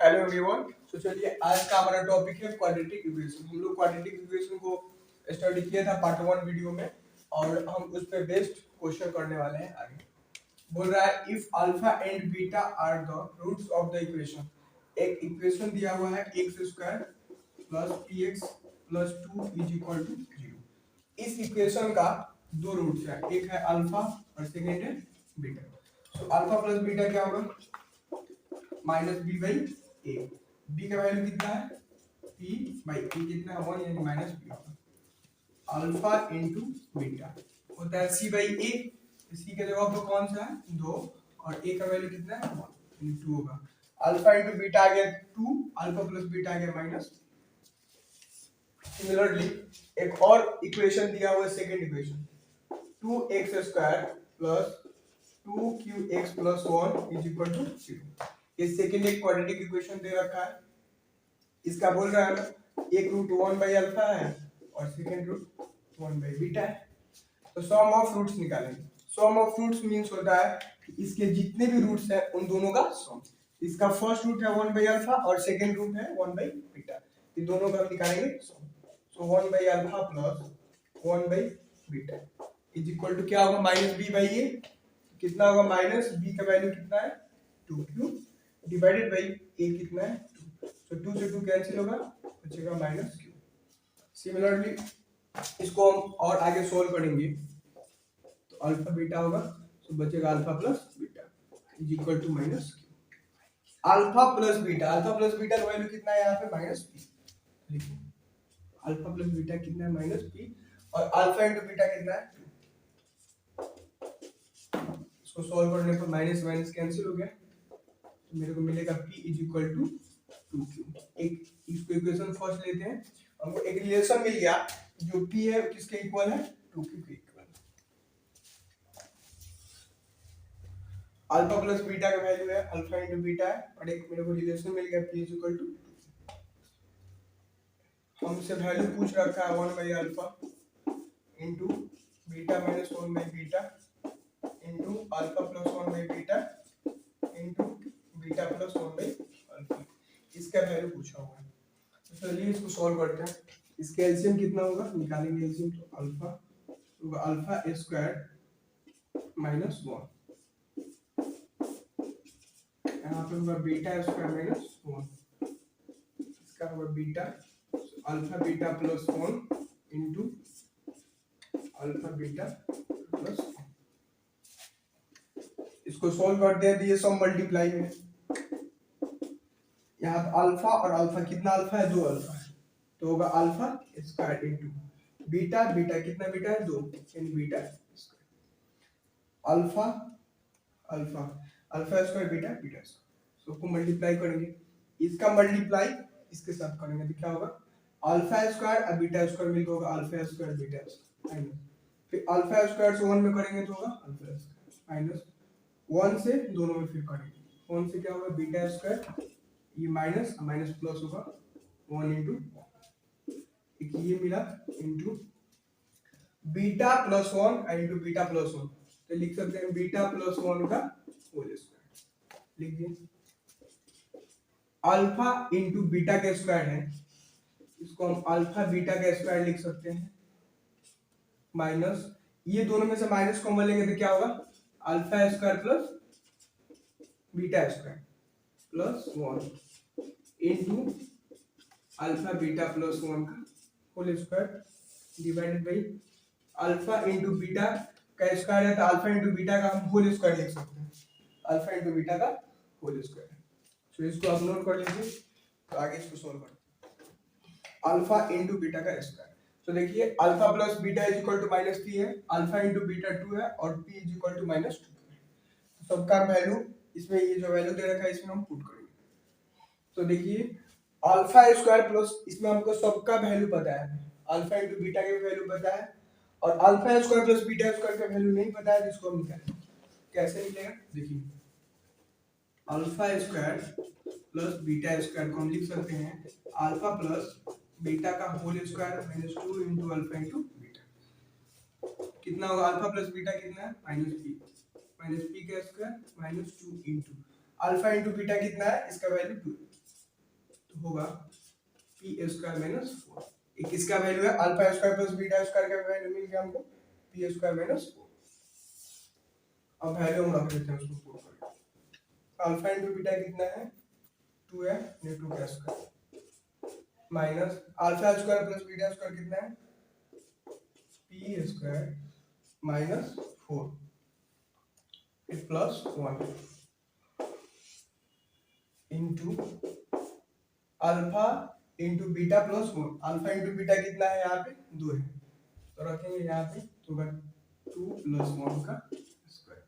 Hello everyone. तो चलिए आज का हमारा टॉपिक है क्वाड्रेटिक इक्वेशन। हम लोग क्वाड्रेटिक इक्वेशन को स्टडी किया था पार्ट 1 वीडियो में और हम उस पे बेस्ड क्वेश्चन करने वाले हैं आगे। बोल रहा है if alpha and beta are the roots of the equation. एक इक्वेशन दिया हुआ है x² plus px plus 2 is equal to 0। इस इक्वेशन का दो रूट्स है, एक है अल्फा और सेकेंड है बीटा। तो अल्फा प्लस बीटा क्या होगा? Minus B by A. B का वैल्यू कितना है? पी बाई ए कितना है? 1 यानी माइनस बी होगा। अल्फा इंटू बीटा होता है सी बाई ए। सी के जगह पर कौन सा है? 2 और ए का वैल्यू कितना है? 1 यानी 2 होगा। अल्फा इंटू बीटा आ गया 2, अल्फा प्लस बीटा आ गया माइनस। सिमिलरली एक और इक्वेशन दिया हुआ है, second equation 2x² plus 2qx plus 1 is equal to 0। ये सेकेंड एक क्वाड्रेटिक इक्वेशन दे रखा है। इसका बोल रहा है ना, एक रूट 1 बाई अल्फा है और सेकेंड रूट 1 बाई बीटा है। तो सम ऑफ रूट्स निकालेंगे। सम ऑफ रूट्स मींस होता है कि इसके जितने भी रूट्स हैं उन दोनों का सम। इसका फर्स्ट रूट है 1 बाई अल्फा और सेकेंड रूट है 1 बाई बीटा। ये दोनों का हम निकालेंगे sum. So 1 by alpha plus 1 by beta is equal to क्या होगा? Minus B by A. कितना होगा? माइनस बी का वैल्यू कितना है? 2q डिवाइडेड बाई ए कितना है? 2। तो 2 से 2 कैंसिल होगा, बचेगा माइनस q। सिमिलरली इसको हम और आगे सोल्व करेंगे तो अल्फा बीटा होगा, तो बचेगा alpha plus beta is equal to minus q। Alpha plus beta का वैल्यू कितना है यहाँ पे? Minus p। लिखिए अल्फा प्लस बीटा कितना है? Minus p। और अल्फा इंटू बीटा कितना है? 2। इसको सोल्व करने पर माइनस माइनस कैंसिल हो गया, तो मेरे को मिलेगा p is equal to 2q। एक इसको इक्वेशन फर्स्ट लेते हैं, हमको एक रिलेशन मिल गया जो p है किसके इक्वल है? 2q के इक्वल। अल्फा प्लस बीटा का वैल्यू है अल्फा इंटू बीटा है और एक मेरे को रिलेशन मिल गया p is equal to 2q। हमसे वैल्यू पूछ रखा है 1 by alpha into beta minus 1 by beta into alpha plus 1 by beta into beta plus 1 by alpha. इसका वैल्यू पूछा हुआ है। तो चलिए इसको सॉल्व करते हैं। इसका एलसीएम कितना होगा? निकालेंगे एलसीएम तो अल्फा होगा अल्फा स्क्वायर माइनस 1, यहाँ पे होगा बीटा स्क्वायर माइनस 1, इसका होगा beta alpha beta plus 1 into alpha beta plus 1। इसको सॉल्व करते हैं तो ये सब मल्टीप्लाई है। यहाँ पे अल्फा और अल्फा, कितना अल्फा है? 2 अल्फा है, तो होगा alpha square into beta. Beta कितना बीटा है? 2 यानी beta square alpha alpha alpha square beta beta square. सबको मल्टीप्लाई करेंगे, इसका मल्टीप्लाई इसके साथ करेंगे तो क्या होगा? अल्फा स्क्वायर और बीटा स्क्वायर मिलकर होगा अल्फा स्क्वायर बीटा स्क्वायर। फिर अल्फा स्क्वायर से 1 में करेंगे तो होगा अल्फा स्क्वायर माइनस 1 से दोनों में फिर करेंगे 1 से क्या होगा? बीटा स्क्वायर, ये माइनस माइनस प्लस होगा 1 इंटू एक ये मिला into beta plus 1 into beta plus 1। तो लिख सकते हैं बीटा प्लस 1 का होल स्क्वायर। लिख दिए अल्फा इंटू बीटा का स्क्वायर है, इसको हम अल्फा बीटा का स्क्वायर लिख सकते हैं माइनस ये दोनों में से माइनस कॉमन लेंगे तो क्या होगा? Alpha square plus beta square plus 1 into alpha beta plus 1 का whole square divided by alpha into beta का स्क्वायर है तो अल्फा इंटू बीटा का हम होल स्क्वायर लिख सकते हैं, अल्फा इंटू बीटा का होल स्क्वायर। तो इसको आप नोट कर लीजिए, तो आगे इसको सोल्व करते हैं। अल्फा इंटू बीटा का स्क्वायर, तो देखिए alpha plus beta is equal to minus P है, अल्फा इंटू बीटा 2 है और P is equal to minus 2 है। तो सबका वैल्यू इसमें ये जो वैल्यू दे रखा है इसमें हम पुट करेंगे। तो देखिए अल्फा स्क्वायर प्लस इसमें हमको सबका वैल्यू पता है, अल्फा इंटू बीटा का वैल्यू पता है और alpha square plus beta square का वैल्यू नहीं पता है, जिसको हम निकालेंगे। कैसे निकलेगा? देखिए alpha square plus beta square को हम लिख सकते हैं अल्फा प्लस बीटा का whole square minus 2 into alpha into beta. कितना होगा? अल्फा प्लस बीटा कितना है? माइनस पी का square minus 2 into alpha into beta कितना है? इसका वैल्यू 2। होगा पी स्क्वायर माइनस 4। एक किसका वैल्यू है, alpha square plus beta square का वैल्यू मिल गया हमको पी स्क्वायर माइनस 4। अब वैल्यू हम रख देते हैं उसको पुट करके। अल्फा इंटू बीटा कितना है 2 है, ये 2 का square minus alpha square plus beta square कितना है P square minus 4 plus 1 into alpha into beta plus 1। Alpha into beta कितना है यहाँ पे 2 है, तो रखेंगे यहाँ पे तो 2 प्लस 1 का square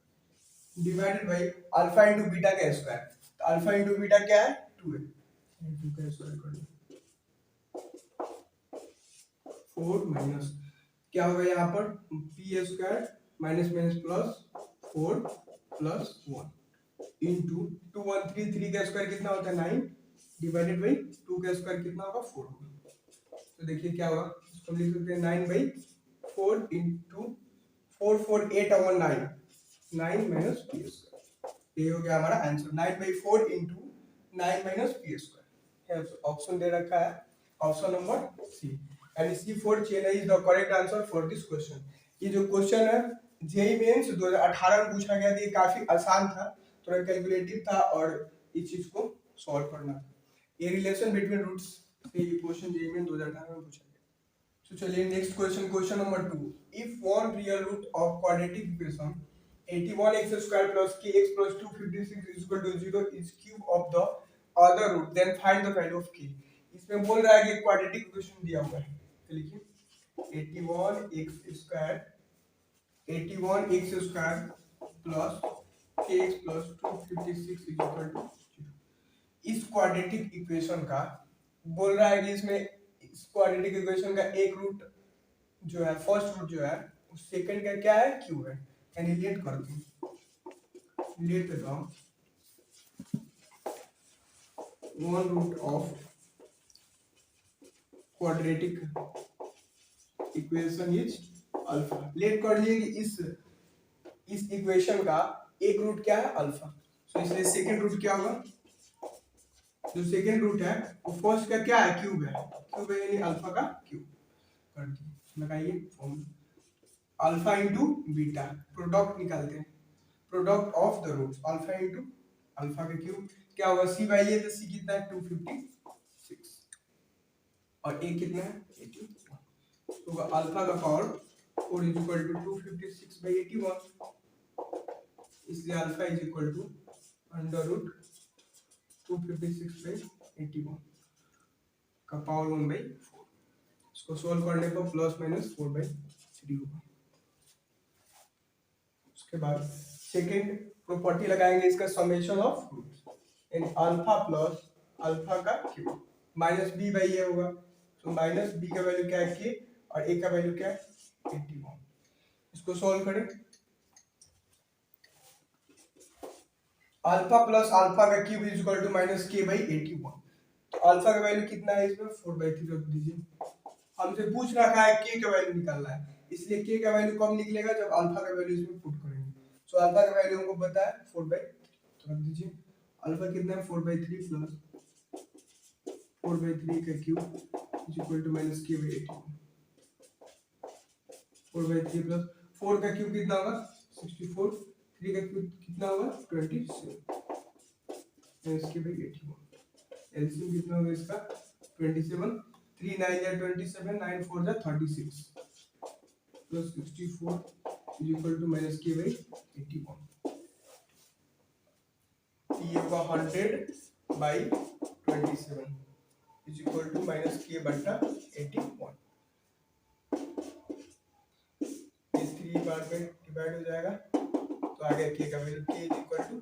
divided by alpha into beta का स्क्वायर। तो अल्फा इंटू बीटा क्या है 2 है, 2 का स्क्वायर कर दो 4 माइनस क्या होगा यहाँ पर P square minus minus plus 4 plus 1 into 2 1 3 3 का स्क्वायर कितना होता है 9 डिवाइडेड बाई 2 का स्क्वायर कितना होगा 4 होगा। तो देखिए क्या होगा, इसको हम लिख सकते हैं 9 बाई 4 इंटू 4 4 8 और 9 9 माइनस पी स्क्वायर। ये हो गया हमारा answer 9 by 4 into 9 minus p square. Option दे रखा है option number C, and C4 Chennai is the correct answer for this question. ये जो क्वेश्चन है जेईई मेंस 2018 में पूछा गया था, ये काफी आसान था, थोड़ा कैलकुलेटिव था और इस चीज को सॉल्व करना था। ये रिलेशन बिटवीन रूट्स से ये क्वेश्चन जेईई में 2018 में पूछा गया। तो चलिए next question, question number 2। If one real root of quadratic equation 81x² plus kx plus 256 is equal to 0 is cube of the other root, then find the value of k। इसमें बोल रहा है कि क्वाड्रेटिक इक्वेशन दिया हुआ है, तो लिखिए 81x² plus kx plus 256 is equal to 0। इस क्वाड्रेटिक इक्वेशन का बोल रहा है कि इसमें इस क्वाड्रेटिक इक्वेशन का एक रूट जो है फर्स्ट रूट जो है उस सेकंड का क्या है क्यूब है, यानी लेट करते हैं let the one root of quadratic equation is alpha. Let कर लिए कि इस इक्वेशन का एक रूट क्या है अल्फा, तो इसलिए सेकंड रूट क्या होगा, जो सेकंड रूट है वो फर्स्ट का क्या है क्यूब है, क्यूब है यानी अल्फा का क्यूब कर दिए। लगाइए formula alpha into beta, product निकालते हैं, product of the roots alpha into alpha का क्यूब क्या होगा सी बाई ए, तो सी कितना है 256 और ए कितना है 81, तो अल्फा का power 4 is equal to 256 by 81, इसलिए alpha is equal to under root 256 by 81 का पावर 1/4। इसको सोल्व करने पर प्लस माइनस 4/3 होगा। उसके बाद सेकंड प्रॉपर्टी लगाएंगे इसका समेशन ऑफ रूट्स, यानी अल्फा प्लस अल्फा का क्यूब माइनस बी बाई ए होगा, तो माइनस बी का वैल्यू क्या है के और ए का वैल्यू क्या है 81। इसको सोल्व करें, अल्फा प्लस अल्फा का cube is equal to minus k by 81, तो अल्फा का वैल्यू कितना है इसमें 4/3 रख दीजिए। हमसे पूछ रखा है के का वैल्यू निकालना है, इसलिए के का वैल्यू कब निकलेगा जब अल्फा का वैल्यू इसमें पुट करेंगे। सो अल्फा का वैल्यू हमको पता है 4/3, तो रख दीजिए अल्फा कितना है 4/3 प्लस 4/3 का cube is equal to minus k by 81। 4/3 plus 4 का क्यूब कितना होगा 64, 3 का क्यूब कितना होगा 27 माइनस के बाई 81। एलसीएम कितना होगा इसका 27, 3 9 या 27, 9 4 जा 36 plus 64 is equal to minus k by 81। ये होगा 100 by 27 is equal to minus k बटा 81। ये 3 बार में डिवाइड हो जाएगा, तो आ गया के का वैल्यू के इज इक्वल टू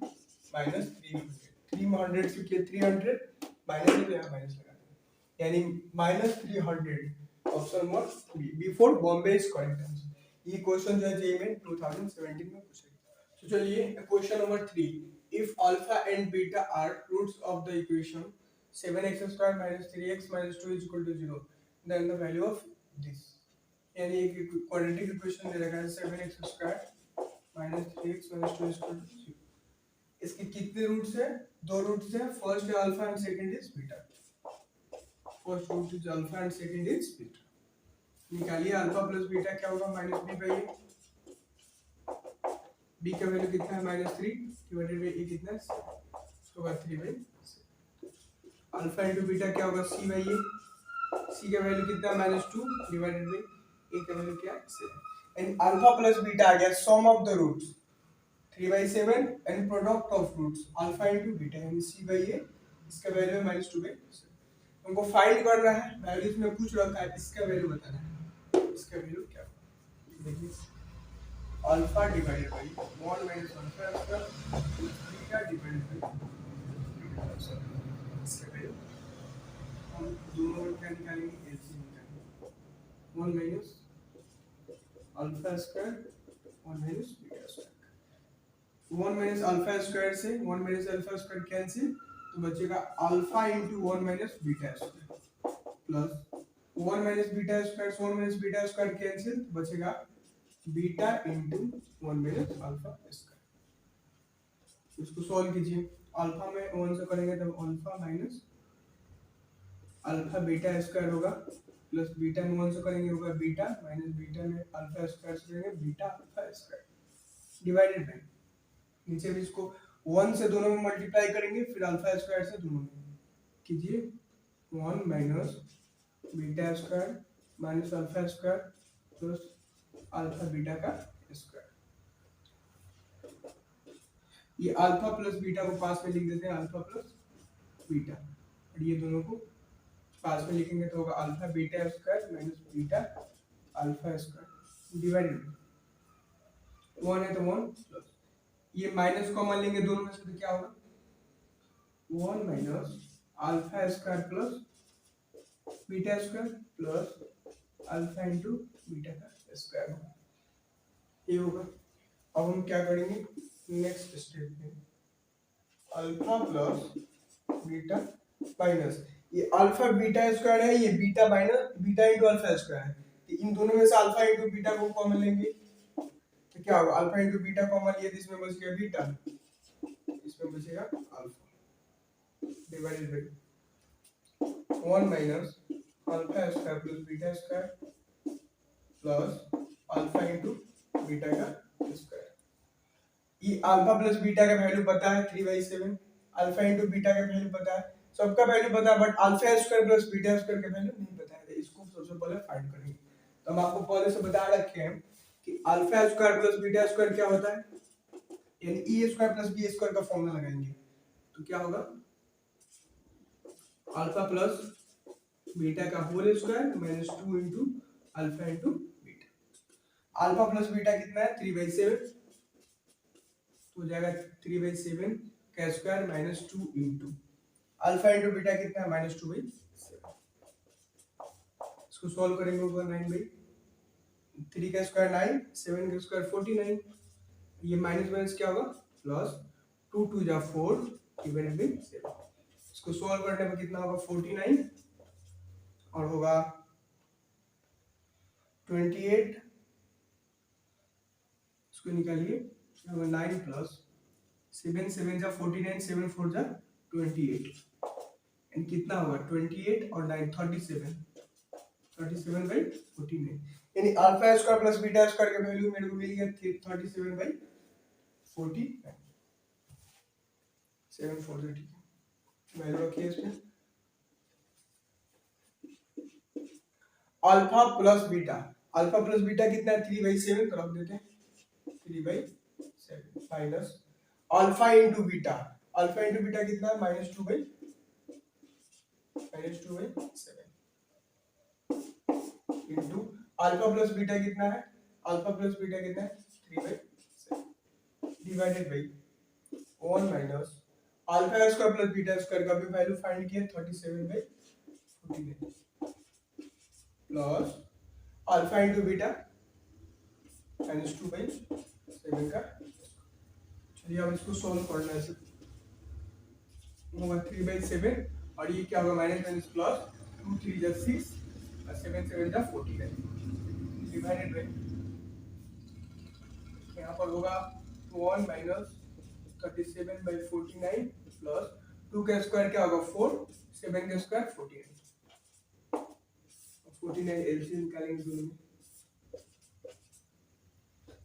माइनस 300 में 100 से के 300 माइनस में यहाँ माइनस लगा देंगे, यानी minus 300 option number B before Bombay is correct answer. ये क्वेश्चन जो है जेईई में 2017 में पूछा गया। तो चलिए question number 3, if alpha and beta are roots of the equation 7x² minus 3x minus 2 is equal to 0, then the value of this, यानी एक क्वाड्रेटिक इक्वेशन दे रखा है 7x² minus 3x minus 2 is equal to 0। इसके कितने roots हैं, दो roots हैं, first है alpha and second is beta. First root is alpha and second is beta. निकालिए अल्फा प्लस बीटा क्या होगा minus B by A. B का वैल्यू कितना है -3 डिवाइडेड बाई ए कितना है होगा 3 बाई। अल्फा इंटू बीटा क्या होगा सी बाई ए। सी का वैल्यू कितना है -2 डिवाइडेड बाई ए का वैल्यू क्या है 7 एंड अल्फा प्लस बीटा आ गया sum of the roots 3/7 and product of roots alpha into beta यानी सी बाई ए। इसका वैल्यू है -2 बाई 7। हमको फाइंड करना है वैल्यूज में पूछ रखा है इसका वैल्यू बताना है। इसका वैल्यू क्या होगा देखिए alpha divided by 1 minus alpha square beta divided by इसका वैल्यू हम दोनों में क्या निकालेंगे एलसीएम निकालेंगे 1 minus alpha square 1 minus beta square. 1 minus alpha square से 1 माइनस अल्फा स्क्वायर कैंसिल तो बचेगा alpha into 1 minus beta square plus 1 minus beta square 1 minus beta square cancel तो बचेगा beta into 1 minus alpha square. इसको solve कीजिए alpha में 1 से करेंगे तब alpha minus alpha beta square होगा प्लस बीटा में 1 से करेंगे होगा बीटा माइनस बीटा में अल्फा स्क्वायर से करेंगे beta alpha square divided by नीचे भी इसको 1 से दोनों में मल्टीप्लाई करेंगे फिर अल्फा स्क्वायर से दोनों में कीजिए 1 minus beta square minus alpha square plus alpha beta का स्क्वायर। ये अल्फा प्लस बीटा को पास में लिख देते हैं अल्फा प्लस बीटा और ये दोनों को पास में लिखेंगे तो होगा alpha beta square minus beta alpha square divided 1 है तो 1 प्लस ये माइनस कॉमन लेंगे दोनों में से तो क्या होगा 1 minus alpha square plus beta square plus alpha into beta का स्क्वायर होगा ये होगा। अब हम क्या करेंगे नेक्स्ट स्टेप में अल्फा प्लस बीटा माइनस ये अल्फा बीटा स्क्वायर है ये beta minus beta into alpha square है तो इन दोनों में से अल्फा इंटू बीटा को कॉमन लेंगे तो क्या होगा अल्फा इंटू बीटा कॉमन लिए इसमें बच गया बीटा इसमें बचेगा alpha divided by 1 minus alpha square plus beta square plus alpha into beta का स्क्वायर। ये अल्फा प्लस बीटा का वैल्यू पता है 3/7 अल्फा इंटू बीटा का वैल्यू पता है सबका वैल्यू पता है but alpha square plus beta square का वैल्यू नहीं पता है इसको सबसे पहले फाइंड करेंगे। तो हम आपको पहले से बता रखे हैं कि alpha square plus beta square क्या होता है यानी A square plus B square का फॉर्मूला लगाएंगे तो क्या होगा अल्फा प्लस बीटा का whole square minus 2 into alpha into beta. Alpha plus beta कितना है 3/7 तो हो जाएगा 3/7 का square minus 2 into alpha into beta कितना है -2/7। इसको सॉल्व करेंगे होगा 9/3 का स्क्वायर 9 7 का स्क्वायर 49 ये माइनस माइनस क्या होगा प्लस 2 2 जा 4 डिवाइडेड बाय 7। इसको सॉल्व करने में कितना होगा 49 और होगा 28 इसको निकालिए होगा 9 प्लस 7 7 जा 49 7 4 जा 28 एंड कितना होगा 28 और 9 37/49 यानी alpha square plus beta square का वैल्यू मेरे को मिल गया 37/49 7 4 ठीक है वैल्यू रखिए इसमें। अल्फा प्लस बीटा कितना है 3/7 तो रख देते हैं 3/7 माइनस अल्फा इंटू बीटा कितना है -2/7 इंटू अल्फा प्लस बीटा कितना है 3/7 divided by 1 minus alpha square plus beta square का भी वैल्यू फाइंड किया 37/49 प्लस अल्फा इंटू बीटा -2/7 का। चलिए अब इसको सॉल्व करना है सर होगा 3/7 और ये क्या होगा माइनस माइनस प्लस 2 3 जा 6 और 7 7 जा 49 डिवाइडेड बाय यहाँ पर होगा 1 माइनस 37/49 प्लस 2 का स्क्वायर क्या होगा 4 7 का स्क्वायर 49 49 एलसीएम निकालेंगे दोनों में।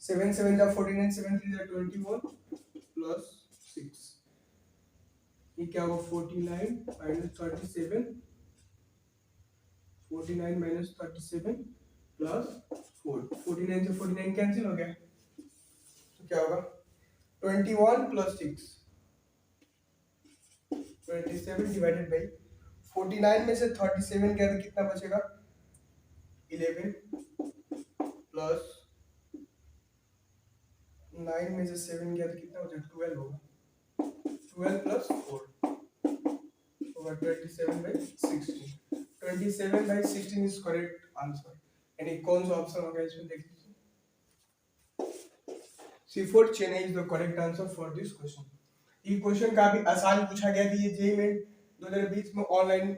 7 7 जा 49, 7 3 जा 21 प्लस 6, ये क्या होगा 49 माइनस 37, 49 माइनस 37 प्लस 4, 49 से 49 कैंसिल हो गया, तो क्या होगा 21 प्लस 6, 27 डिवाइडेड बाई 49 में से 37 गया तो कितना बचेगा 11 प्लस 9 में से 7 गया तो कितना बचेगा 12 होगा, 12 प्लस 4 होगा 27 by 16, 27 by 16 is correct answer. यानी कौन सा ऑप्शन होगा इसमें देख लीजिए, C4 Chennai is the correct answer for this question. ये क्वेश्चन काफी आसान पूछा गया था, ये जेईई में 2020 में ऑनलाइन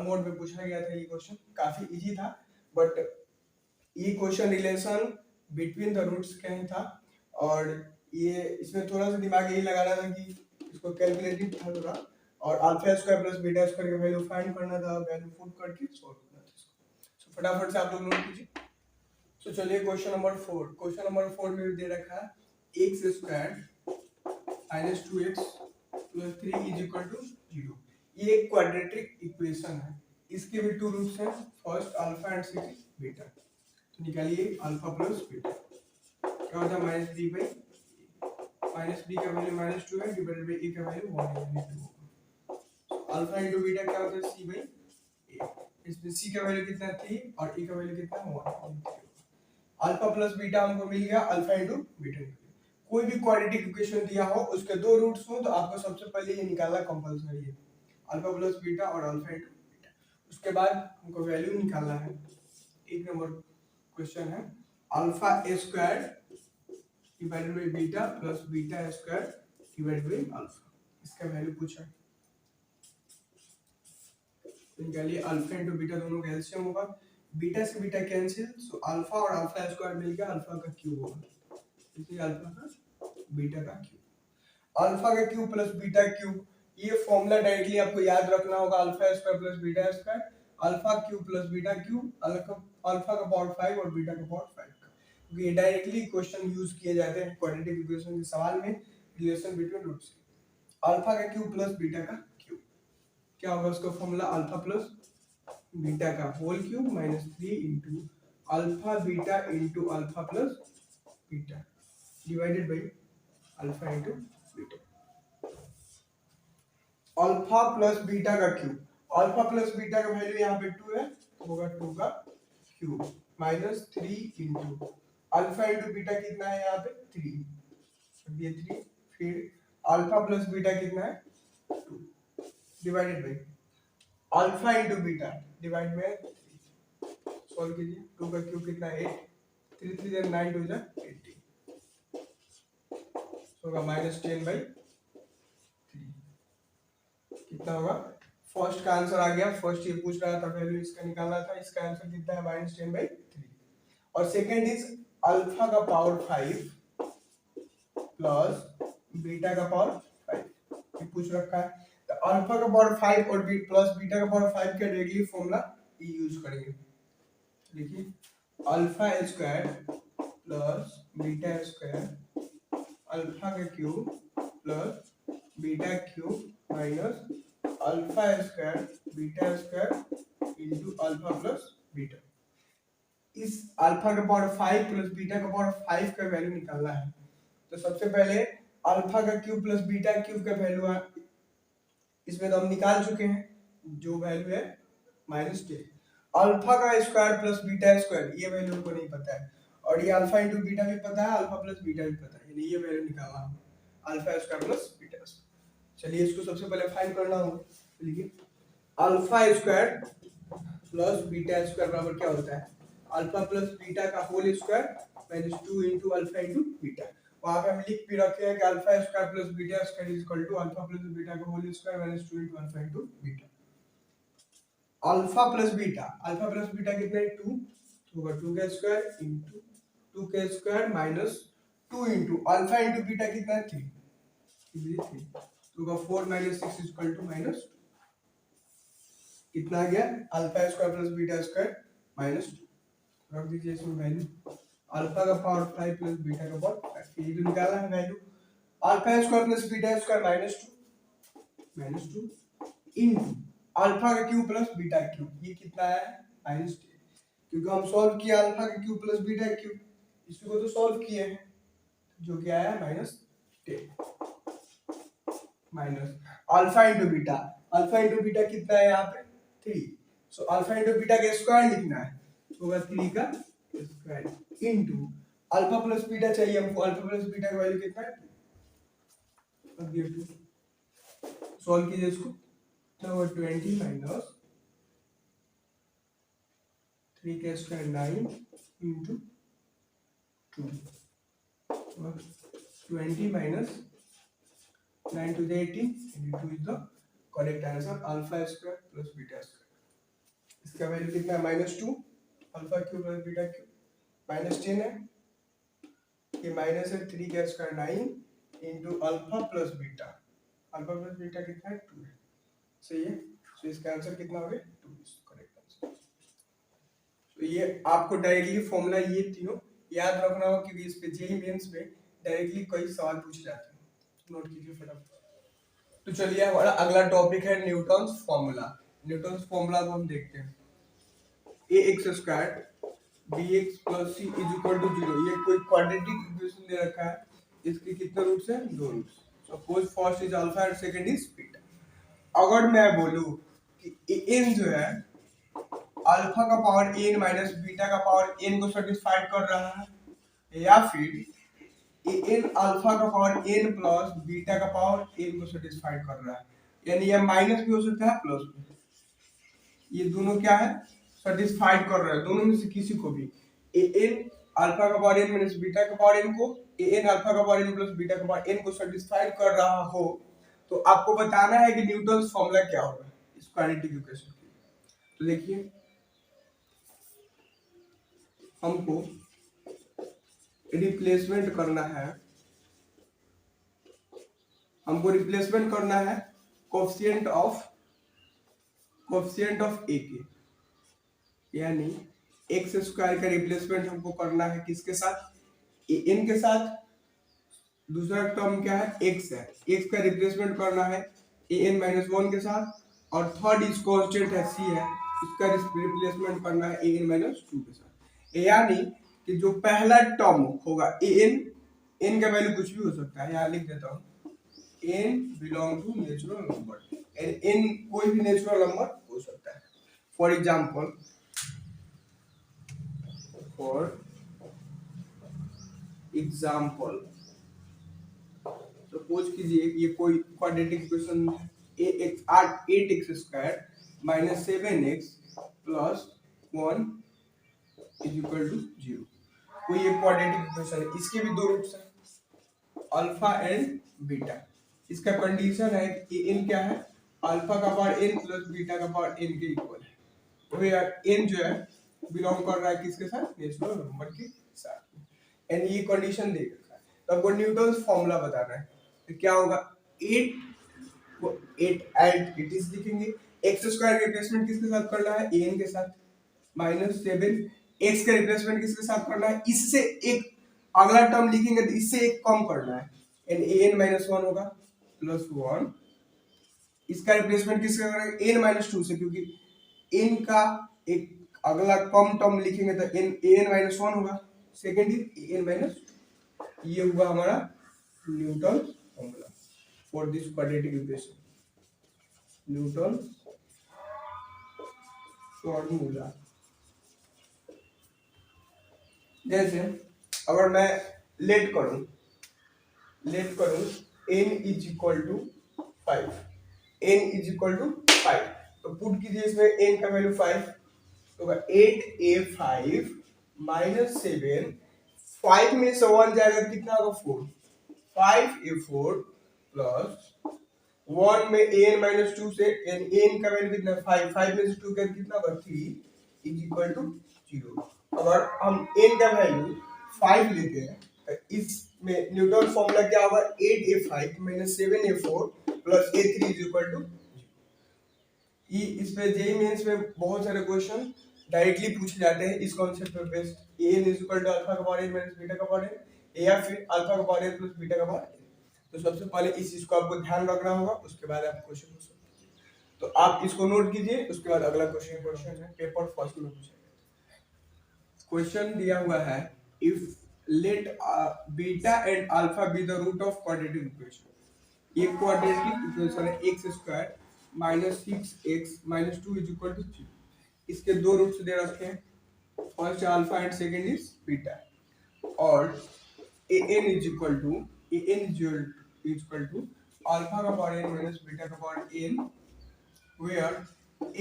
मोड में पूछा गया था, ये क्वेश्चन काफी इजी था, बट ये question relation between the roots का ही था, और ये इसमें थोड़ा सा दिमाग यही लगाना था कि इसको कैलकुलेटिव था थोड़ा, और alpha square plus beta square का वैल्यू फाइंड करना था, वैल्यू पुट करके सॉल्व करना था इसको। सो फटाफट से आप लोग नोट कीजिए। सो चलिए क्वेश्चन नंबर 4, क्वेश्चन नंबर 4 में दे रखा है x square minus 2x plus 3 is equal to 0। ये एक क्वाड्रेटिक इक्वेशन है, इसके भी टू रूट्स हैं, first alpha and second beta, तो निकालिए अल्फा प्लस बीटा, क्या होता है minus B by, minus B का वैल्यू माइनस 2 है डिवाइडेड बाई ए का वैल्यू 1 है, अल्फा इंटू बीटा क्या होता है सी बाई ए, इसमें सी का वैल्यू कितना 3 और ए का वैल्यू कितना 1, अल्फा प्लस बीटा हमको मिल गया अल्फा इंटू बीटा। कोई भी क्वाड्रेटिक इक्वेशन दिया हो उसके दो रूट्स हो तो आपको सबसे पहले ये निकालना कंपलसरी है, अल्फा प्लस बीटा और अल्फा इंटू बीटा, उसके बाद हमको वैल्यू निकालना है। एक नंबर क्वेश्चन है alpha square divided by beta plus beta square divided by alpha, इसका वैल्यू पूछा है, निकालिए अल्फा इंटू बीटा दोनों का एलसीएम होगा, बीटा से बीटा कैंसिल, सो अल्फा और अल्फा स्क्वायर मिल गया अल्फा का क्यूब होगा, इसलिए अल्फा का बीटा का क्यूब, अल्फा का क्यूब प्लस बीटा क्यूब, ये फॉर्मूला डायरेक्टली आपको याद रखना होगा, alpha square plus beta square, alpha cube plus beta cube, alpha का पावर 5 और बीटा का पावर 5 का, क्योंकि ये डायरेक्टली क्वेश्चन यूज किए जाते हैं क्वाड्रेटिक इक्वेशन के सवाल में रिलेशन बिटवीन रूट्स। अल्फा का क्यूब प्लस बीटा का क्यूब क्या होगा, उसका फॉर्मूला अल्फा प्लस बीटा का whole cube minus 3 into alpha beta into alpha plus beta divided by alpha into beta, alpha plus beta का क्यूब, अल्फा प्लस बीटा का value यहाँ पे 2 है तो होगा 2 का cube minus 3 into alpha into beta कितना है यहाँ पे 3, ये 3, फिर अल्फा प्लस बीटा कितना है 2 divided by alpha into beta divide by 3, solve कीजिए, 2 का क्यूब कितना है 8, 3 3 जा 9 2 जा 18, होगा माइनस 10 बाई 3, कितना होगा, फर्स्ट का आंसर आ गया, फर्स्ट ये पूछ रहा था वैल्यू इसका निकालना था, इसका आंसर कितना है माइनस 10 बाई 3, और सेकंड इज अल्फा का पावर 5 प्लस बीटा का पावर 5, ये पूछ रखा है, तो अल्फा का पावर 5 और प्लस बीटा का पावर 5 का डायरेक्टली फॉर्मूला यूज करेंगे, देखिए alpha square plus beta square alpha का cube plus beta cube minus alpha square beta square into alpha plus beta, इस अल्फा का पावर 5 प्लस बीटा का पावर 5 का वैल्यू निकालना है, तो सबसे पहले अल्फा का क्यूब प्लस बीटा क्यूब का वैल्यू इसमें तो हम निकाल चुके हैं, जो वैल्यू है माइनस 10, अल्फा का स्क्वायर प्लस बीटा स्क्वायर ये वैल्यू हमको नहीं पता है, और ये अल्फा इंटू बीटा भी पता है, अल्फा प्लस बीटा भी पता है, यानी ये वैल्यू निकालना है alpha square plus beta square. चलिए इसको सबसे पहले फाइंड करना होगा, लिखिए alpha square plus beta square बराबर क्या होता है, अल्फा प्लस बीटा का whole square minus 2 into alpha into beta, वहां पे हम लिख भी रखे हैं कि alpha square plus beta square is equal to alpha plus beta का whole square minus 2 into alpha into beta, alpha plus beta कितना है 2, तो होगा 2 का स्क्वायर इंटू 2 का square minus 2 into alpha into beta कितना है 3, 3 तो होगा 4 minus 6 is equal to minus, कितना आ गया alpha square plus beta square -2 रख दीजिए इसमें वैल्यू अल्फा का पावर 5 प्लस बीटा का पावर 5 फिर ये निकालना है value alpha square plus beta square -2 into alpha का क्यूब प्लस बीटा का क्यूब ये कितना है -10 क्योंकि हम सॉल्व किया अल्फा का क्यूब प्लस बीटा का क्यूब इसको तो सॉल्व किए हैं जो कि आया -10 माइनस अल्फा इंटू बीटा कितना है यहाँ पे 3 सो अल्फा इंटू बीटा का स्क्वायर लिखना है तो होगा 3 का square into alpha plus beta चाहिए हमको अल्फा प्लस बीटा का वैल्यू कितना है 2 सॉल्व कीजिए इसको तो 20 माइनस 3 का square 9 into 2 20 minus 9 to the 18 and 2 is the correct answer alpha square plus beta square इसका वैल्यू कितना है -2 alpha cube plus beta cube -10 है ये माइनस है 3 का square 9 into alpha plus beta कितना है 2 है सही है तो इसका आंसर कितना हो गया 2 इज करेक्ट आंसर तो ये आपको डायरेक्टली फॉर्मूला ये तीनों याद रखना होगा क्योंकि इस पे जेईई मेंस में डायरेक्टली कई सवाल पूछे जाते हैं नोट कीजिए फटाफट तो चलिए हमारा अगला टॉपिक है न्यूटन्स फॉर्मूला को हम देखते हैं ax² bx + c = 0 ये कोई क्वाड्रेटिक इक्वेशन दे रखा है इसके कितने रूट्स हैं 2 roots suppose first is alpha and second is beta अगर मैं बोलूं कि n जो है अल्फा का पावर n माइनस बीटा का पावर n को सेटिस्फाइड कर रहा है या फिर n अल्फा का पावर n प्लस बीटा का पावर n को सेटिस्फाइड कर रहा है यानी ये माइनस भी हो सकता है प्लस भी ये दोनों क्या है सेटिस्फाइड कर रहा है दोनों में से किसी को भी n अल्फा का पावर n माइनस बीटा का पावर n को n अल्फा का पावर n प्लस बीटा का पावर n को सेटिस्फाइड कर रहा हो तो आपको बताना है कि न्यूटन्स फॉर्मूला क्या होगा इस क्वाड्रेटिक इक्वेशन के तो देखिए हमको रिप्लेसमेंट करना है कोएफिशिएंट ऑफ ए के यानी x² का रिप्लेसमेंट हमको करना है किसके साथ n के साथ दूसरा टर्म क्या है x है x का रिप्लेसमेंट करना है an - 1 के साथ और थर्ड इज कांस्टेंट है c है इसका रिप्लेसमेंट करना है an - 2 के साथ यानी कि जो पहला टर्म होगा n का वैल्यू कुछ भी हो सकता है यहाँ लिख देता हूँ n belong to natural number n कोई भी नेचुरल नंबर हो सकता है फॉर एग्जांपल सपोज कीजिए ये कोई क्वाड्रेटिक इक्वेशन है 8x² - 7x + 1 = 0 कोई ये क्वाड्रेटिक इक्वेशन है इसके भी दो रूट्स हैं अल्फा एंड बीटा इसका कंडीशन है कि n क्या है अल्फा का पावर n प्लस बीटा का पावर n के इक्वल है तो यार n जो है बिलोंग कर रहा है किसके साथ नेचुरल नंबर के साथ एंड ये कंडीशन दे रखा है तो आपको न्यूटन्स फॉर्मूला बताना है तो क्या होगा 8 इट इज लिखेंगे x² का रिप्लेसमेंट किसके साथ करना है an के साथ -7 x का रिप्लेसमेंट किसके साथ करना है इससे एक अगला टर्म लिखेंगे तो इससे एक कम करना है एंड an - 1 होगा +1 इसका रिप्लेसमेंट किससे करेंगे n - 2 से क्योंकि n का एक अगला कम टर्म लिखेंगे तो an - 1 होगा सेकंड इज an - ये हुआ हमारा Newton formula for this quadratic equation Newton formula जैसे अगर मैं लेट करूं n = 5 तो पुट कीजिए इसमें n का वैल्यू 5 तो 8a5 - 7 5 में से 1 जाएगा कितना होगा 4 5a4 प्लस 1 में an - 2 से n का वैल्यू कितना 5 में से 2 का कितना होगा 3 = 0 अगर हम n का वैल्यू 5 लेते हैं तो इसमें न्यूटन फॉर्मूला क्या होगा 8a5 - 7a4 + a3 = 0 इस पे जेईई मेंस में बहुत सारे क्वेश्चन डायरेक्टली पूछे जाते हैं इस कॉन्सेप्ट पे based. N is equal to alpha का पावर एन माइनस बीटा का पावर एन, या फिर अल्फा का पावर एन प्लस बीटा का पावर एन। तो सबसे पहले इस चीज को आपको ध्यान रखना होगा, उसके बाद आप क्वेश्चन पूछ सकते हैं। तो आप इसको नोट कीजिए, उसके बाद अगला क्वेश्चन है पेपर फर्स्ट में पूछा गया। क्वेश्चन दिया हुआ है if let beta and alpha be the root of quadratic equation. ये क्वाड्रेटिक इक्वेशन है X square minus 6x minus 2 is equal to 3। इसके दो रूट्स दे रखे हैं, first alpha and second is beta, और an is equal to alpha का पावर n माइनस बीटा का power n where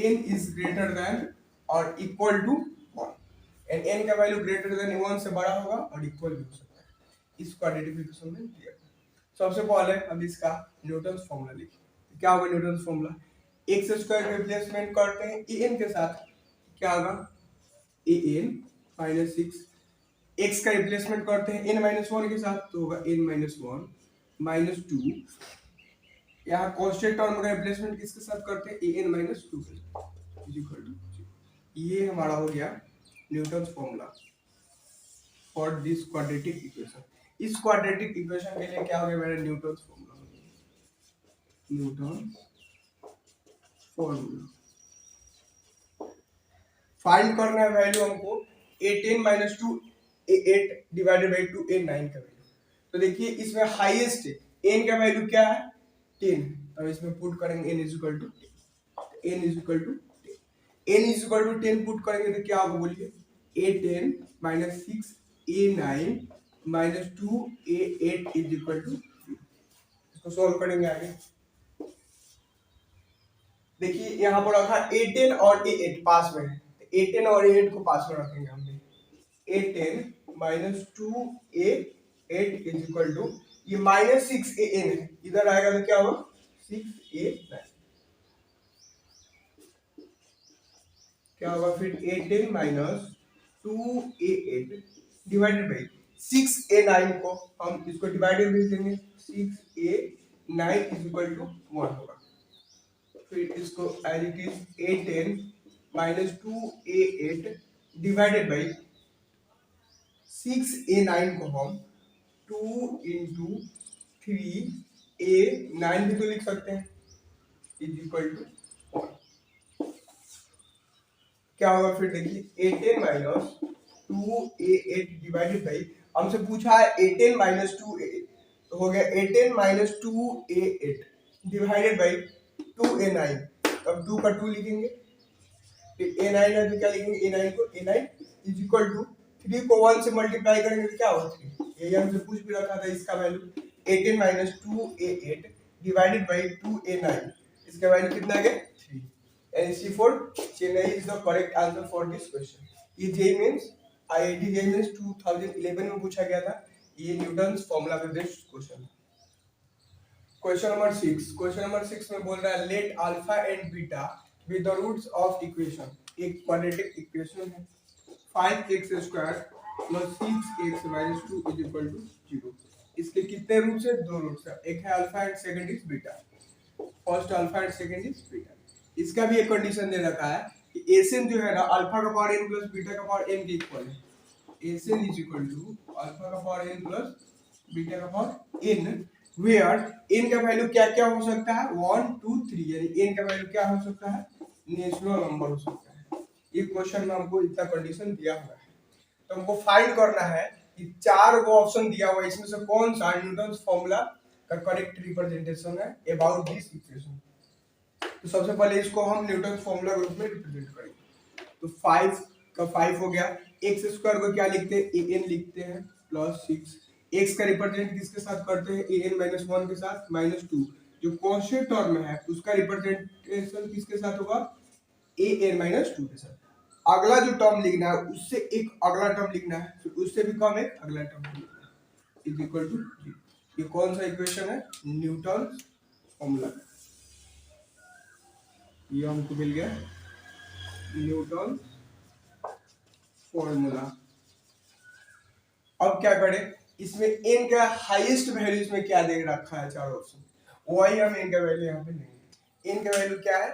n is greater than और इक्वल टू 1 एंड n का वैल्यू ग्रेटर देन 1 से बड़ा होगा और इक्वल भी हो सकता है। इस क्वाड्रेटिक इक्वेशन में दिया। सबसे पहले हम इसका न्यूटन्स फॉर्मूला लिखें। क्या होगा Newton's formula? X square replacement करते हैं an के साथ, क्या होगा an माइनस 6, एक्स का रिप्लेसमेंट करते हैं n माइनस 1 के साथ, तो होगा n माइनस 1 माइनस 2। यहाँ कांस्टेंट टर्म का रिप्लेसमेंट किसके साथ करते हैं an माइनस 2 के साथ इज इक्वल टू 0। ये हमारा हो गया Newton's formula for this quadratic equation. इस क्वाड्रेटिक इक्वेशन के लिए क्या हो गया मेरा Newton's formula, Newton's formula. Find करना है वैल्यू हमको a10 minus 2 a8 divided by 2 a9 का वैल्यू। तो देखिए इसमें हाईएस्ट n का वैल्यू क्या है 10, तो इसमें पुट करेंगे n is equal to 10, n is equal to 10, n is equal to 10 put करेंगे तो क्या होगा बोलिए a10 minus 6 a9 minus 2 a8 is equal to 0। इसको सॉल्व करेंगे आगे। देखिए यहाँ पर रखा a10 और a8 पास में है, a10 और a8 को पास में रखेंगे हम। a10 minus 2 a8 is equal to ये माइनस 6 an है, इधर आएगा तो क्या होगा 6 a9, क्या होगा फिर a10 minus 2 a8 divided by 6 a9 को हम इसको डिवाइडेड भी देंगे 6 a9 इज इक्वल टू 1 होगा। फिर इसको as it is a10 minus 2 a8 divided by 6 a9 को हम 2 इंटू 3 a9 भी तो लिख सकते हैं इज इक्वल टू 1। क्या होगा फिर देखिए a10 minus 2 a8 divided by, हमसे पूछा है a10 माइनस 2 a8, तो हो गया a10 minus 2 a8 divided by 2 a9। अब 2 का 2 लिखेंगे, फिर a9 है तो क्या लिखेंगे a9 को a9 इज इक्वल टू 3 को 1 से मल्टीप्लाई करेंगे तो क्या होगा 3। ये हमसे पूछ भी रखा था इसका value 18 minus 2 a8 divided by 2 a9, इसका वैल्यू कितना आ गया 3। And C4 Chennai is the correct answer for this question. ये JEE Mains IIT JEE Mains 2011 में पूछा गया था, ये न्यूटन्स फॉर्मूला पे based question. Question number 6, question number 6 में बोल रहा है let alpha and beta with the roots of equation. एक क्वाड्रेटिक इक्वेशन है 5x square plus 6x minus 2 is equal to 0। इसके कितने रूट्स है? दो रूट्स है, एक है alpha and second is beta. First alpha and second is beta. इसका भी एक कंडीशन दे रखा है कि एसन जो है ना अल्फा का पावर n प्लस बीटा का पावर n के इक्वल है। एसन इज इक्वल टू अल्फा का पावर n प्लस बीटा का पावर n वेयर n का वैल्यू क्या क्या हो सकता है 1 2 3, यानी n का वैल्यू क्या हो सकता है नेचुरल नंबर हो सकता है। ये क्वेश्चन में हमको इतना कंडीशन दिया हुआ है, तो हमको फाइंड करना है कि 4 को ऑप्शन दिया हुआ है, इसमें से कौन सा न्यूटन्स फॉर्मूला का करेक्ट रिप्रेजेंटेशन है अबाउट दिस इक्वेशन। तो सबसे पहले इसको हम न्यूटन्स फॉर्मूला के रूप में रिप्रेजेंट करेंगे। तो 5 का 5 हो गया, एक्स स्क्वायर को क्या लिखते हैं an लिखते हैं प्लस 6, एक्स का रिप्रेजेंट किसके साथ करते हैं an माइनस 1 के साथ माइनस 2, जो कांस्टेंट टर्म में है उसका रिप्रेजेंटेशन किसके साथ होगा an माइनस 2 के साथ। अगला जो टर्म लिखना है उससे एक अगला टर्म लिखना है, फिर उससे भी कम एक अगला टर्म लिखना है इज इक्वल टू 0। ये कौन सा इक्वेशन है न्यूटन्स फॉर्मूला, ये हमको मिल गया न्यूटन फॉर्मूला। अब क्या करें, इसमें n का हाईएस्ट वैल्यू इसमें क्या दे रखा है 4 ऑप्शन, वही हम n का वैल्यू यहाँ पे लेंगे। n का वैल्यू क्या है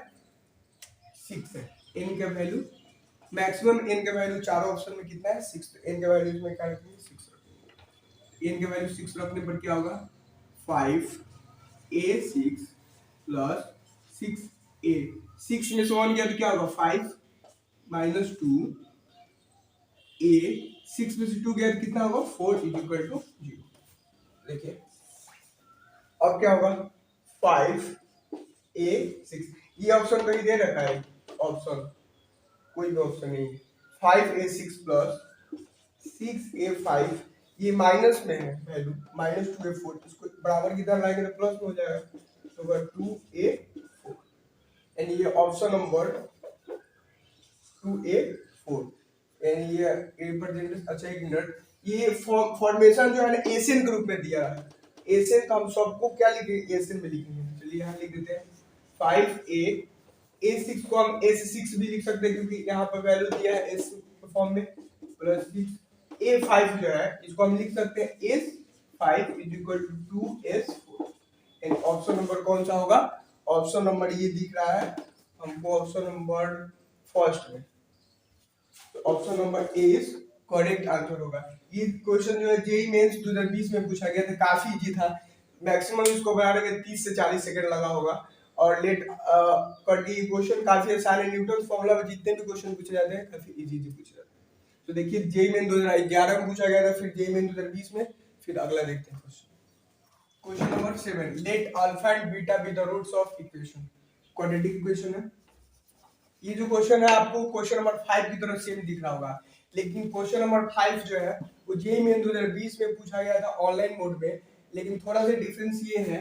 6 है, n का वैल्यू मैक्सिमम एन का वैल्यू चारों ऑप्शन में कितना है 6, तो एन का वैल्यू इसमें क्या रखेंगे 6 रखेंगे। एन का वैल्यू 6 रखने पर क्या होगा 5a6 प्लस 6a, 6 में से 1 गया तो क्या होगा 5 माइनस 2 a, 6 में से 2 गया तो कितना होगा 4 इज इक्वल टू 0। देखिए अब क्या होगा 5a6, ये ऑप्शन कहीं दे रखा है, ऑप्शन कोई भी ऑप्शन नहीं है। 5a6 प्लस 6a5, ये माइनस में है वैल्यू, माइनस 2a4, इसको बराबर की तरह लाएंगे तो प्लस में हो जाएगा, तो होगा 2a4, यानी ये ऑप्शन नंबर 2a4, यानी ये रिप्रेजेंटेशन। अच्छा एक मिनट, ये फॉर्मेशन जो है ना एशियन के रूप में दिया है, एशियन का हम सबको क्या लिखेंगे एशियन में लिखेंगे, चलिए यहाँ लिख देते हैं 5a6 को हम a6 भी लिख सकते हैं क्योंकि यहाँ पर वैल्यू दिया है s फॉर्म में, प्लस 6a5 जो है इसको हम लिख सकते हैं s5 is equal to 2s4, and option number कौन सा होगा, ऑप्शन नंबर ये दिख रहा है हमको, ऑप्शन नंबर फर्स्ट में, तो option number A is correct answer होगा। ये क्वेश्चन जो है जेईई मेंस 2020 में पूछा गया था, काफी इजी था, मैक्सिमम इसको बनाने में 30 से 40 सेकंड लगा होगा, और लेट करके ये क्वेश्चन काफी आसान है, न्यूटन फॉर्मूला में जितने भी क्वेश्चन पूछे जाते हैं काफी इजी पूछे जाते हैं। तो देखिए जेईई मेन 2011 में पूछा गया था, फिर जेईई मेन 2020 में, फिर अगला देखते हैं question number 7, let alpha and beta be the roots of equation, quadratic equation है। ये जो क्वेश्चन है आपको क्वेश्चन नंबर 5 की तरफ सेम दिख रहा होगा, लेकिन क्वेश्चन नंबर 5 जो है वो जेईई मेन 2020 में पूछा गया था ऑनलाइन मोड में, लेकिन थोड़ा सा डिफरेंस ये है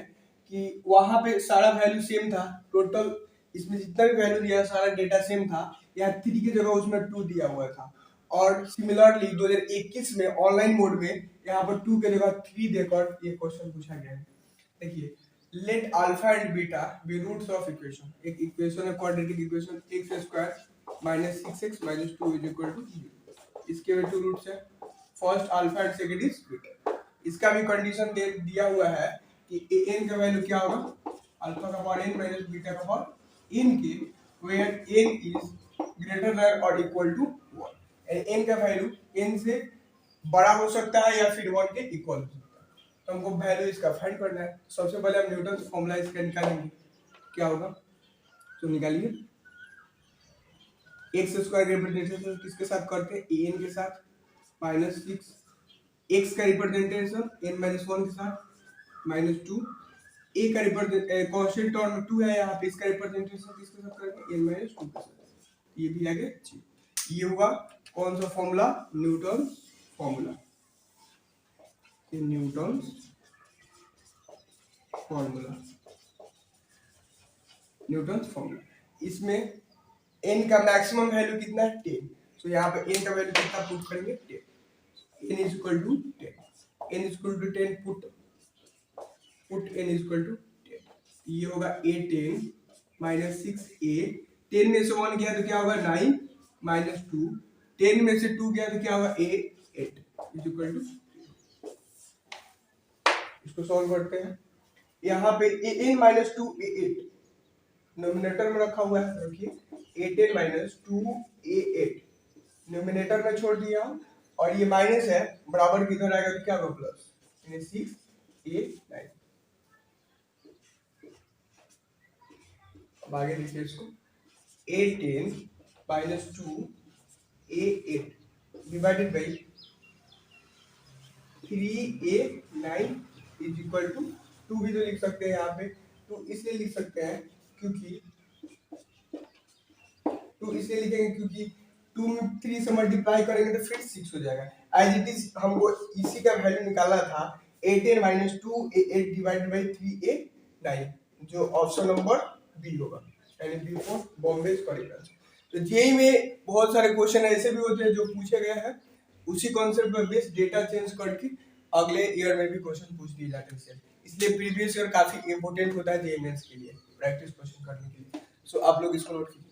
कि वहां पे सारा वैल्यू सेम था, टोटल इसमें जितना भी वैल्यू दिया सारा डेटा सेम था, यहाँ 3 की जगह उसमें 2 दिया हुआ था, और सिमिलरली 2021 में ऑनलाइन मोड में यहाँ पर 2 की जगह 3 देकर ये क्वेश्चन पूछा गया है। देखिए let alpha and beta be roots of equation, एक इक्वेशन है quadratic equation, x square minus 6x minus 2 is equal to 0, इसके भी 2 रूट्स है, first alpha and second is beta. इसका भी कंडीशन दिया हुआ है कि n का वैल्यू क्या होगा अल्फा का पावर n माइनस बीटा का पावर n के, where n is greater than और इक्वल टू 1, एंड n का वैल्यू n से बड़ा हो सकता है या फिर 1 के इक्वल हो सकता है, तो हमको वैल्यू इसका फाइंड करना है। सबसे पहले हम न्यूटन फॉर्मूला इसका निकालेंगे, क्या होगा तो निकालिए, एक्स स्क्वायर रिप्रेजेंटेशन किसके साथ करते हैं एन के साथ, माइनस 6 एक्स का रिप्रेजेंटेशन एन माइनस 1 के साथ माइनस 2, ए का रिप्रेजेंटेशन कांस्टेंट टर्म 2 है यहाँ पे, इसका रिप्रेजेंटेशन किसके साथ करेंगे एन माइनस 2 के साथ, ये भी आगे ये हुआ कौन सा formula Newton formula, Newton formula, Newton formula, इसमें n का मैक्सिमम वैल्यू कितना है 10, तो यहाँ पे n का वैल्यू कितना पुट करेंगे 10, n is equal to 10, n is equal to 10 put n is equal to 10, ये होगा a10 माइनस 6a, 10 में से 1 गया तो क्या होगा 9 माइनस 2, 10 में से 2 गया तो क्या होगा 8 इज इक्वल टू, इसको सॉल्व करते हैं, यहाँ पे an माइनस 2 a8 नोमिनेटर में रखा हुआ है, रखिए 8n माइनस 2a8 नोमिनेटर में छोड़ दिया, और ये माइनस है बराबर किधर आएगा तो क्या होगा प्लस, यानी 6a9। अब आगे लिखिए इसको 8n minus 2a8 divided by 3a9 is equal to 2 भी तो लिख सकते हैं यहाँ पे, तो इसलिए लिख सकते हैं क्योंकि 2 इसलिए लिखेंगे क्योंकि 2 में 3 से मल्टीप्लाई करेंगे तो फिर 6 हो जाएगा, एज इट इज हमको इसी का वैल्यू निकाला था 8n minus 2a8 divided by 3a9, जो ऑप्शन नंबर बी होगा, यानी बी फॉर बॉम्बे करेक्ट। तो जेईई में बहुत सारे क्वेश्चन ऐसे भी होते हैं जो पूछे गए हैं, उसी कॉन्सेप्ट पर बेस्ड डेटा चेंज करके अगले ईयर में भी क्वेश्चन पूछ दिए जाते हैं, इसलिए प्रीवियस ईयर काफी इंपॉर्टेंट होता है जेईई मेंस के लिए प्रैक्टिस क्वेश्चन करने के लिए। सो आप लोग इसको नोट कीजिए।